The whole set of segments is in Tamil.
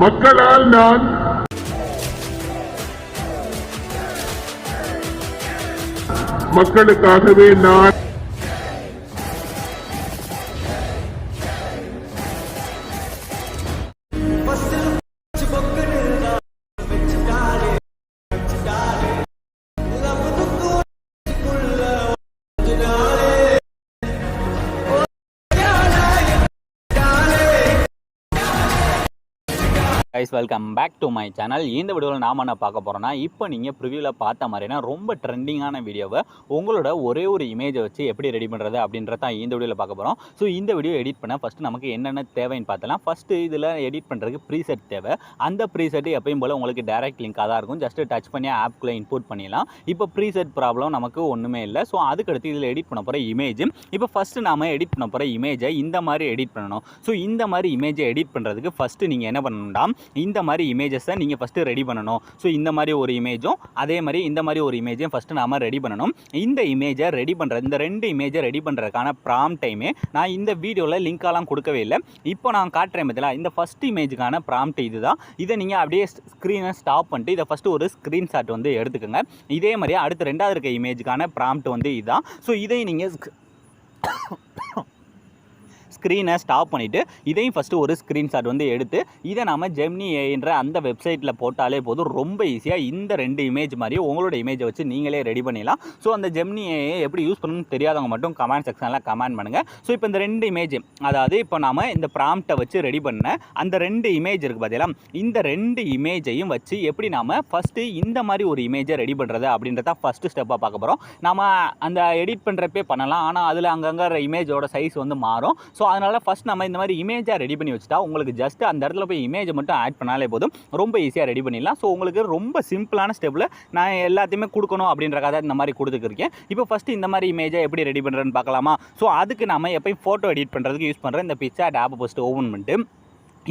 மக்களால் நான் மக்களுக்காகவே நான் guys welcome back to my channel. இந்த வீடியோவில் நாம் என்ன பார்க்க போகிறோன்னா, இப்போ நீங்கள் ப்ரிவியூவில் பார்த்த மாதிரினா ரொம்ப ட்ரெண்டிங்கான வீடியோவை உங்களோட ஒரே ஒரு இமேஜை வச்சு எப்படி ரெடி பண்ணுறது அப்படின்றத இந்த வீடியோவில் பார்க்க போகிறோம். ஸோ இந்த வீடியோ எடிட் பண்ண ஃபஸ்ட்டு நமக்கு என்னென்ன தேவைன்னு பார்த்தலாம். ஃபஸ்ட்டு இதில் எடிட் பண்ணுறதுக்கு ப்ரீசெட் தேவை. அந்த ப்ரீசெட் எப்பயும் போல் உங்களுக்கு டேரக்ட் லிங்காக தான் இருக்கும். ஜஸ்ட்டு டச் பண்ணி ஆப்குள்ளே இன்புட் பண்ணிடலாம். இப்போ ப்ரீசெட் ப்ராப்ளம் நமக்கு ஒன்றுமே இல்லை. ஸோ அதுக்கடுத்து இதில் எடிட் பண்ண போகிற இமேஜ், இப்போ ஃபஸ்ட்டு நாம் எடிட் பண்ண போகிற இமேஜை இந்த மாதிரி எடிட் பண்ணணும். ஸோ இந்த மாதிரி இமேஜை எடிட் பண்ணுறதுக்கு ஃபஸ்ட்டு நீங்கள் என்ன பண்ணணும்னா, இந்த மாதிரி இமேஜஸை நீங்கள் ஃபஸ்ட்டு ரெடி பண்ணணும். ஸோ இந்த மாதிரி ஒரு இமேஜும் அதே மாதிரி இந்த மாதிரி ஒரு இமேஜையும் ஃபஸ்ட்டு நாம் ரெடி பண்ணணும். இந்த இமேஜை ரெடி பண்ணுறது, இந்த ரெண்டு இமேஜை ரெடி பண்ணுறதுக்கான ப்ராம்ப்ட் டைமே நான் இந்த வீடியோவில் லிங்காலாம் கொடுக்கவே இல்லை. இப்போ நான் காட்டுறேன் பார்த்தீங்களா, இந்த ஃபஸ்ட் இமேஜுக்கான ப்ராம்ப்ட் இது தான். இதை நீங்கள் அப்படியே ஸ்க்ரீனை ஸ்டாப் பண்ணிட்டு இதை ஃபஸ்ட்டு ஒரு ஸ்க்ரீன்ஷாட் வந்து எடுத்துக்கோங்க. இதே மாதிரி அடுத்து ரெண்டாவது இருக்க இமேஜுக்கான ப்ராம்ப்ட் வந்து இதுதான். ஸோ இதை நீங்கள் ஸ்க்ரீனை ஸ்டாப் பண்ணிவிட்டு இதையும் ஃபஸ்ட்டு ஒரு ஸ்க்ரீன்ஷாட் வந்து எடுத்து இதை நம்ம ஜெமினி ஏன்ற அந்த வெப்சைட்டில் போட்டாலே போதும். ரொம்ப ஈஸியாக இந்த ரெண்டு இமேஜ் மாதிரி உங்களோட இமேஜை வச்சு நீங்களே ரெடி பண்ணிடலாம். ஸோ அந்த ஜெமினி ஏஐ எப்படி யூஸ் பண்ணணும்னு தெரியாதவங்க மட்டும் கமெண்ட் செக்ஷனில் கமெண்ட் பண்ணுங்கள். ஸோ இப்போ இந்த ரெண்டு இமேஜ், அதாவது இப்போ நாம் இந்த ப்ராம்ப்டை வச்சு ரெடி பண்ண அந்த ரெண்டு இமேஜ் இருக்குது பார்த்தீங்களா, இந்த ரெண்டு இமேஜையும் வச்சு எப்படி நாம் ஃபஸ்ட்டு இந்த மாதிரி ஒரு இமேஜை ரெடி பண்ணுறது அப்படின்றத ஃபஸ்ட்டு ஸ்டெப்பாக பார்க்க போகிறோம். நம்ம அந்த எடிட் பண்ணுறப்பே பண்ணலாம், ஆனால் அதில் அங்கங்கே இமேஜோட சைஸ் வந்து மாறும். ஸோ அதனால் ஃபஸ்ட் நம்ம இந்த மாதிரி இமேஜாக ரெடி பண்ணி வச்சுட்டா உங்களுக்கு ஜஸ்ட் அந்த இடத்துல போய் இமேஜை மட்டும் ஆட் பண்ணாலே போதும், ரொம்ப ஈஸியாக ரெடி பண்ணிடலாம். ஸோ உங்களுக்கு ரொம்ப சிம்பிளான ஸ்டெப்பில் நான் எல்லாத்தையுமே கொடுக்கணும் அப்படின்றக்காக இந்த மாதிரி கொடுத்துருக்கேன். இப்போ ஃபஸ்ட்டு இந்த மாதிரி இமேஜை எப்படி ரெடி பண்ணுறேன்னு பார்க்கலாமா. ஸோ அதுக்கு நம்ம எப்போயும் ஃபோட்டோ எடிட் பண்ணுறதுக்கு யூஸ் பண்ணுற இந்த பிக்சார்ட் ஆப்பை ஃபஸ்ட்டு ஓப்பன் பண்ணிட்டு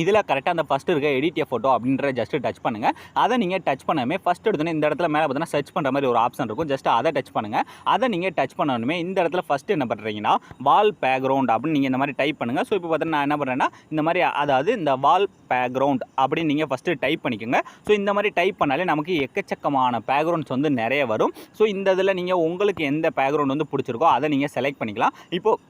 இதில் கரெக்டாக அந்த ஃபஸ்ட்டு இருக்க எடிட் ஏ ஃபோட்டோ அப்படின்ற ஜஸ்ட்டு டச் பண்ணுங்கள். அதை நீங்கள் டச் பண்ணாமே ஃபஸ்ட் எடுத்தோன்னே இந்த இடத்துல மேலே பார்த்தீங்கன்னா சர்ச் பண்ணுற மாதிரி ஒரு ஆப்ஷன் இருக்கும். ஜஸ்ட் அதை டச் பண்ணுங்கள். அதை நீங்கள் டச் பண்ணணுமே இந்த இடத்துல ஃபஸ்ட்டு என்ன பண்ணுறீங்கன்னா, வால் பேக்ரவுண்ட் அப்படின்னு நீங்கள் இந்த மாதிரி டைப் பண்ணுங்கள். ஸோ இப்போ பார்த்தீங்கன்னா நான் என்ன பண்ணுறேன்னா, இந்த மாதிரி அதாவது இந்த வால் பேக்ரவுண்ட் அப்படின்னு நீங்கள் ஃபஸ்ட்டு டைப் பண்ணிக்கோங்க. ஸோ இந்த மாதிரி டைப் பண்ணாலே நமக்கு எக்கச்சக்கமான பேக்ரவுண்ட்ஸ் வந்து நிறைய வரும். ஸோ இந்த இதில் நீங்கள் உங்களுக்கு எந்த பேக்ரவுண்ட் வந்து பிடிச்சிருக்கோ அதை நீங்கள் செலக்ட் பண்ணிக்கலாம். இப்போது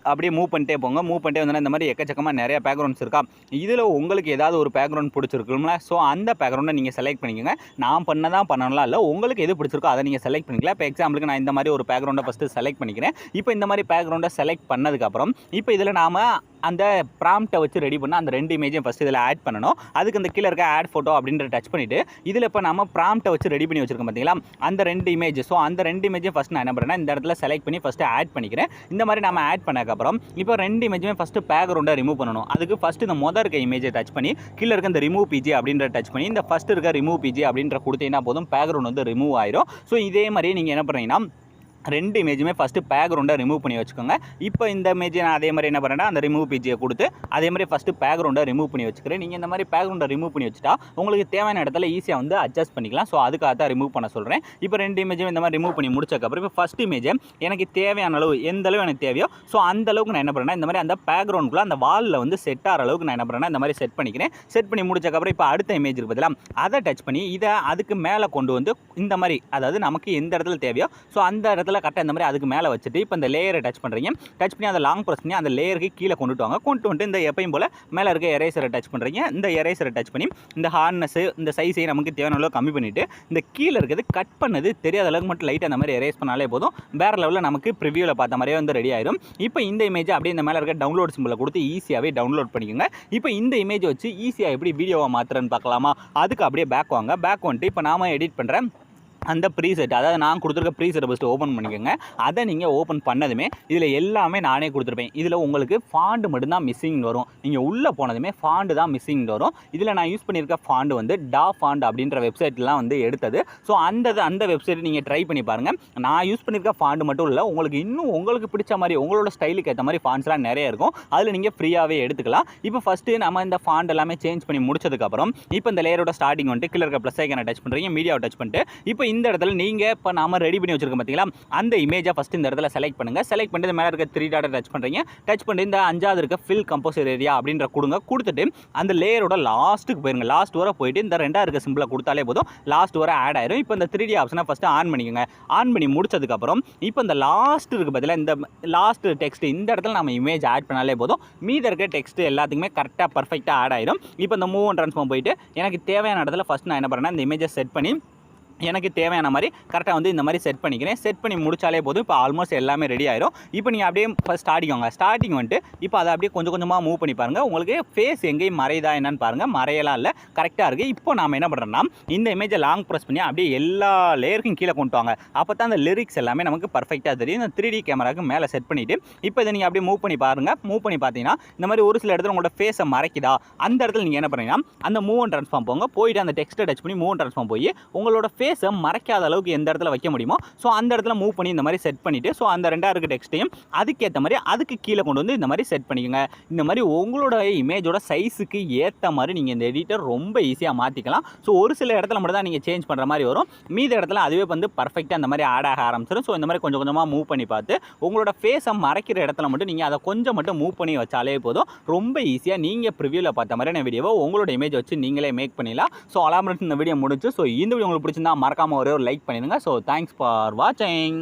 அப்படியே மூவ் பண்ணிட்டே போங்க. மூவ் பண்ணிட்டே வந்தோன்னா இந்த மாதிரி எக்கச்சக்கமாக நிறைய பேக்ரவுண்ட்ஸ் இருக்கா, இதில் உங்களுக்கு ஏதாவது ஒரு பேக்ரவுண்ட் பிடிச்சிருக்குங்களா, ஸோ அந்த பேக்ரவுண்டை நீங்கள் செலக்ட் பண்ணிக்கோங்க. நான் பண்ணலாம் இல்லை, உங்களுக்கு எது பிடிச்சிருக்கோ அதை நீங்கள் செலக்ட் பண்ணிக்கலாம். இப்போ எக்ஸாம்பிளுக்கு நான் இந்த மாதிரி ஒரு பேக்ரவுண்டை ஃபஸ்ட்டு செலக்ட் பண்ணிக்கிறேன். இப்போ இந்த மாதிரி பேக்ரவுண்டை செலக்ட் பண்ணதுக்கப்புறம் இப்போ இதில் நாம் அந்த ப்ராம்ப்டை வச்சு ரெடி பண்ண அந்த ரெண்டு இமேஜையும் ஃபஸ்ட்டு இதில் ஆட் பண்ணணும். அதுக்கு இந்த கீழே இருக்க ஆட் ஃபோட்டோ அப்படின்ற டச் பண்ணிவிட்டு இதில் இப்போ நம்ம ப்ராம்ப்டை வச்சு ரெடி பண்ணி வச்சுருக்கோம் பார்த்தீங்களா, அந்த ரெண்டு இமேஜ். ஸோ அந்த ரெண்டு இமேஜையும் ஃபஸ்ட் நான் என்ன பண்ணுறேன்னா இந்த இடத்துல செலக்ட் பண்ணி ஃபஸ்ட்டு ஆட் பண்ணிக்கிறேன். இந்த மாதிரி நம்ம ஆட் பண்ணதுக்கப்புறம் இப்போ ரெண்டு இமேஜுமே ஃபஸ்ட்டு பேக்ரவுண்டை ரிமூவ் பண்ணணும். அதுக்கு ஃபஸ்ட்டு இந்த மொதல் இருக்க இமேஜை டச் பண்ணி கீழே இருக்க இந்த ரிமூவ் பிஜி அப்படின்ற டச் பண்ணி இந்த ஃபஸ்ட்டு இருக்க ரிமூவ் பிஜி அப்படின்ற கொடுத்தீங்கன்னா போதும், பேக்ரவுண்ட் வந்து ரிமூவ் ஆயிரும். ஸோ இதே மாதிரி நீங்கள் என்ன பண்ணுறீங்கன்னா ரெண்டு இமேஜுமே ஃபஸ்ட்டு பேக்ரவுண்டை ரிமூவ் பண்ணி வச்சுக்கோங்க. இப்போ இந்த இமேஜை நான் அதே மாதிரி என்ன பண்ணுறேன்னா அந்த ரிமூவ் பிஜியை கொடுத்து அதே மாதிரி ஃபஸ்ட்டு பேக்ரவுண்டை ரிமூவ் பண்ணி வச்சுக்கிறேன். நீங்கள் இந்த மாதிரி பேக்ரவுண்டை ரிமூவ் பண்ணி வச்சுட்டா உங்களுக்கு தேவையான இடத்துல ஈஸியாக வந்து அட்ஜஸ்ட் பண்ணிக்கலாம். ஸோ அதுக்காக தான் ரிமூவ் பண்ண சொல்கிறேன். இப்போ ரெண்டு இமேஜும் இந்த மாதிரி ரிமூவ் பண்ணி முடிச்சக்கப்புறம் இப்போ ஃபஸ்ட் இமேஜை எனக்கு தேவையான அளவு எந்த அளவு எனக்கு தேவையோ ஸோ அந்த அளவுக்கு நான் என்ன பண்ணுறேன்னா இந்த மாதிரி அந்த பேக்ரவுண்டுக்குள்ள அந்த வாலில் வந்து செட் ஆகிற அளவுக்கு நான் என்ன பண்ணுறேன்னா இந்த மாதிரி செட் பண்ணிக்கிறேன். செட் பண்ணி முடிச்சக்கப்புறம் இப்போ அடுத்த இமேஜ் இருக்கு பார்த்தீங்களா, அதை டச் பண்ணி இதை அதுக்கு மேலே கொண்டு வந்து இந்த மாதிரி, அதாவது நமக்கு எந்த இடத்துல தேவையோ ஸோ அந்த இடத்துல கரெக்டாக இந்த மாதிரி அதுக்கு மேலே வச்சுட்டு இப்போ இந்த லேயரை டச் பண்ணுறீங்க. டச் பண்ணி அந்த லாங் ப்ரெஸ் பண்ணி அந்த லேயருக்கு கீழே கொண்டுட்டு வாங்க. கொண்டு வந்துட்டு இந்த எப்பயும் போல் மேலே இருக்க எரேசரை டச் பண்ணுறீங்க. இந்த எரேசரை டச் பண்ணி இந்த ஹார்ட்னஸ் இந்த சைஸை நமக்கு தேவையான அளவு கம்மி பண்ணிவிட்டு இந்த கீழே இருக்கிறது கட் பண்ணது தெரியாத அளவுக்கு மட்டும் லைட்டாக அந்த மாதிரி எரேஸ் பண்ணாலே போதும். வேறு லெவலில் நமக்கு ப்ரிவியூவில் பார்த்த மாதிரியே வந்து ரெடி ஆயிடும். இப்போ இந்த இமேஜை அப்படியே இந்த மேலே இருக்க டவுன்லோட் சிம்பிளை கொடுத்து ஈஸியாகவே டவுன்லோட் பண்ணிக்கோங்க. இப்போ இந்த இமேஜை வச்சு ஈஸியாக எப்படி வீடியோவை மாற்றுறேன்னு பார்க்கலாமா. அதுக்கு அப்படியே பேக் வாங்க. பேக் வந்துட்டு இப்போ நாம எடிட் பண்ணுறேன் அந்த ப்ரீசெட், அதாவது நான் கொடுத்துருக்க ப்ரீசெட்டை ஃபஸ்ட்டு ஓப்பன் பண்ணிக்கோங்க. அதை நீங்கள் ஓப்பன் பண்ணதுமே இதில் எல்லாமே நானே கொடுத்துருப்பேன். இதில் உங்களுக்கு ஃபாண்ட் மட்டும்தான் மிஸ்ஸிங் வரும். நீங்கள் உள்ளே போனதுமே ஃபாண்டு தான் மிஸ்ஸிங் வரும். இதில் நான் யூஸ் பண்ணியிருக்க ஃபாண்டு வந்து டா ஃபாண்ட் அப்படின்ற வெப்சைட்லாம் வந்து எடுத்தது. ஸோ அந்த வெப்சைட் நீங்கள் ட்ரை பண்ணி பாருங்கள். நான் யூஸ் பண்ணியிருக்க ஃபாண்டு மட்டும் இல்லை, உங்களுக்கு இன்னும் உங்களுக்கு பிடிச்ச மாதிரி உங்களோட ஸ்டைலுக்கு ஏற்ற மாதிரி ஃபாண்ட்ஸ்லாம் நிறைய இருக்கும். அதில் நீங்கள் ஃப்ரீயாகவே எடுத்துக்கலாம். இப்போ ஃபஸ்ட்டு நம்ம இந்த ஃபாண்ட் எல்லாமே சேஞ்ச் பண்ணி முடிச்சதுக்கப்புறம் இப்போ இந்த லேயரோட ஸ்டார்டிங் வந்துட்டு கீழே இருக்க ப்ளஸ் ஐக்கனை டச் பண்ணுறீங்க, மீடியாவை டச் பண்ணிட்டு இப்போ இந்த இடத்துல நீங்கள் இப்போ நாம ரெடி பண்ணி வச்சிருக்கோம் பார்த்தீங்களா, அந்த இமேஜை ஃபஸ்ட்டு இந்த இடத்துல செலக்ட் பண்ணுங்கள். செலக்ட் பண்ணிட்டு மேலே இருக்க 3 டாட்டை டச் பண்ணுறீங்க. டச் பண்ணி இந்த 5வது இருக்க ஃபில் கம்போசர் ஏரியா அப்படின்ற கொடுத்துட்டு அந்த லேயரோட லாஸ்ட்டுக்கு போயிருங்க. லாஸ்ட் வரை போயிட்டு இந்த 2வது இருக்க சிம்பிளை கொடுத்தாலே போதும், லாஸ்ட் வரை ஆட் ஆயிரும். இப்போ இந்த 3D ஆப்ஷனை ஃபஸ்ட்டு ஆன் பண்ணிக்கோங்க. ஆன் பண்ணி முடிச்சதுக்கப்புறம் இப்போ இந்த லாஸ்ட் இருக்குது பார்த்தீங்களா, இந்த லாஸ்ட் டெக்ஸ்ட் இந்த இடத்துல நம்ம இமேஜ் ஆட் பண்ணாலே போதும், மீத இருக்க டெக்ஸ்ட் எல்லாத்துக்குமே கரெக்டாக பர்ஃபெக்டாக ஆட் ஆயிரும். இப்போ இந்த மூவ் அண்ட் ட்ரான்ஸ்ஃபார்ம் போயிட்டு எனக்கு தேவையான இடத்துல ஃபஸ்ட் நான் என்ன பண்ணுறேன்னா இந்த இமேஜை செட் பண்ணி எனக்கு தேவையான மாதிரி கரெக்டாக வந்து இந்த மாதிரி செட் பண்ணிக்கிறேன். செட் பண்ணி முடிச்சாலே போதும், இப்போ ஆல்மோஸ்ட் எல்லாமே ரெடி ஆயிரும். இப்போ நீங்கள் அப்படியே ஃபஸ்ட் ஸ்டார்டிங் வந்துட்டு இப்போ அதை அப்படியே கொஞ்சம் கொஞ்சமாக மூவ் பண்ணி பாருங்கள். உங்களுக்கு ஃபேஸ் எங்கேயும் மறையுதா என்னன்னு பாருங்கள். மறையலாம் இல்லை, கரெக்டாக இருக்குது. இப்போ நாம் என்ன பண்ணுறோம்னா இந்த இமேஜை லாங் ப்ரெஸ் பண்ணி அப்படியே எல்லா லேயருக்கும் கீழே கொண்டு வாங்க. அப்போ தான் அந்த லிரிக்ஸ் எல்லாமே நமக்கு பர்ஃபெக்டாக தெரியும். இந்த 3D கேமராவுக்கு மேலே செட் பண்ணிவிட்டு இப்போ இதை நீங்கள் அப்படியே மூவ் பண்ணி பாருங்கள். மூவ் பண்ணி பார்த்தீங்கன்னா இந்த மாதிரி ஒரு சில இடத்துல உங்களோட ஃபேஸை மறைக்குதா, அந்த இடத்துல நீங்கள் என்ன பண்ணுறீங்கன்னா அந்த மூவ் அண்ட் ட்ரான்ஸ்ஃபார்ம் போங்க. போயிட்டு அந்த டெக்ஸ்ட்டை டச் பண்ணி மூவ் அண்ட் ட்ரான்ஸ்ஃபார்ம் போய் உங்களோட ஃபேஸை மறைக்காத அளவுக்கு எந்த இடத்துல வைக்க முடியுமோ ஸோ அந்த இடத்துல மூவ் பண்ணி இந்த மாதிரி செட் பண்ணிவிட்டு ஸோ அந்த 2வது இருக்க டெக்ஸ்ட்டையும் அதுக்கேற்ற மாதிரி அதுக்கு கீழே கொண்டு வந்து இந்த மாதிரி செட் பண்ணிக்கோங்க. இந்த மாதிரி உங்களோட இமேஜோட சைஸுக்கு ஏற்ற மாதிரி நீங்கள் இந்த எடிட்டர் ரொம்ப ஈஸியாக மாற்றிக்கலாம். ஸோ ஒரு சில இடத்துல மட்டும் தான் நீங்கள் சேஞ்ச் பண்ணுற மாதிரி வரும். மீத இடத்துல அதுவே வந்து பர்ஃபெக்டாக அந்த மாதிரி ஆட் ஆக ஆரம்பிச்சிடும். ஸோ இந்த மாதிரி கொஞ்சம் கொஞ்சமாக மூவ் பண்ணி பார்த்து உங்களோட ஃபேஸை மறைக்கிற இடத்துல மட்டும் நீங்கள் அதை கொஞ்சம் மட்டும் மூவ் பண்ணி வச்சாலே போதும். ரொம்ப ஈஸியாக நீங்கள் ப்ரிவியூவில் பார்த்த மாதிரியான வீடியோவை உங்களோட இமேஜ் வச்சு நீங்களே மேக் பண்ணிடலாம். ஸோ அலாமரன் இந்த வீடியோ முடிச்சு. ஸோ இந்த வீடியோ உங்களுக்கு பிடிச்சிருந்தா மறக்காமல் ஒரே ஒரு லைக் பண்ணிடுங்க. ஸோ தேங்க்ஸ் ஃபார் வாட்சிங்.